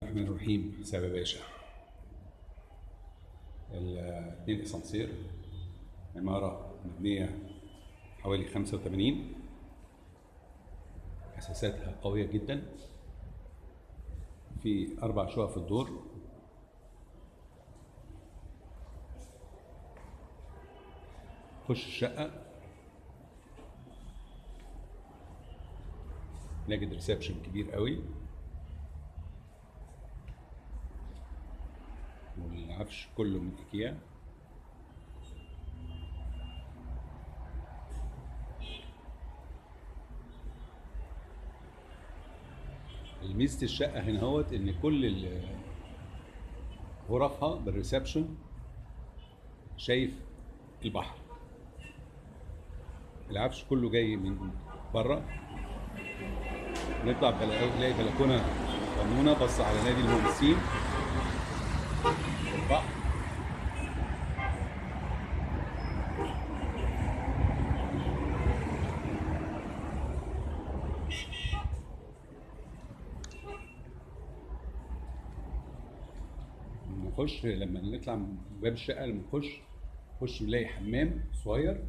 الرحمن الرحيم. حساب يا باشا. اتنين اسانسير، عمارة مبنية حوالي 85، أساساتها قوية جدا، في 4 شقق في الدور. خش الشقة نجد ريسبشن كبير قوي، والعفش كله من ايكيا. ميزة الشقة هنا هوت ان كل غرفها بالريسبشن شايف البحر. العفش كله جاي من بره، نطلع نلاقي بلكونه قانونه بص على نادي المهندسين والبحر. نخش لما نطلع من باب الشقه، لما نخش نلاقي حمام صغير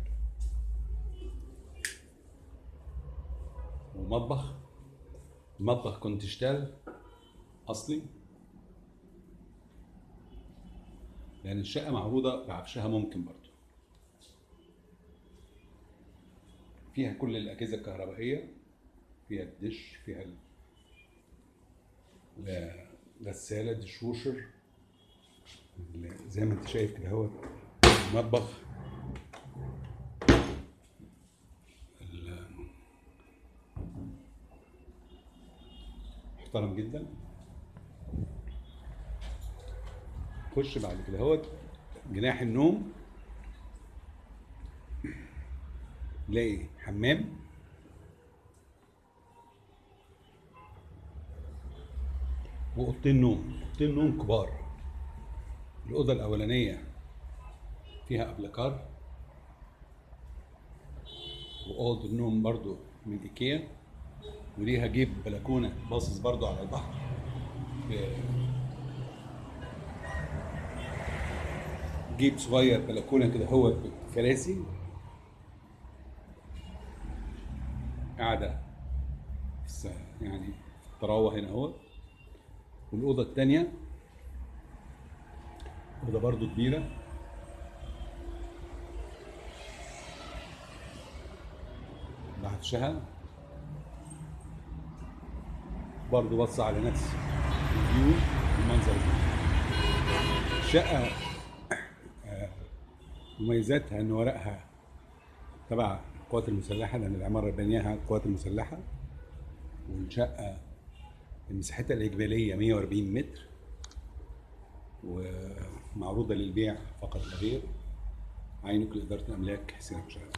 ومطبخ كونتشتال اصلي، لان الشقه معروضه بعفشها. ممكن برضو فيها كل الاجهزه الكهربائيه، فيها الدش، فيها الغساله ديش ووشر زي ما انت شايف كده. هو المطبخ محترم جدا. خش بعد كده هو جناح النوم، نلاقي حمام واوضتين نوم كبار. الاوضه الاولانيه فيها ابلكار، واوضه النوم برضو من ايكيا، وليها جيب بلكونه باصص برضو على البحر، جيب صغير بلكونه كده هو كراسي قاعده يعني تروح هنا اهو. والاوضه الثانيه اوضه برضو كبيره، بعفشها برضو بص على نفس الفيو المنظر ده. الشقه مميزاتها ان ورقها تبع القوات المسلحه، لان العماره اللي بنيها القوات المسلحه. والشقه مساحتها الاجماليه 140 متر، ومعروضه للبيع فقط لا غير. عينك لاداره الاملاك حسين أبو شهاب.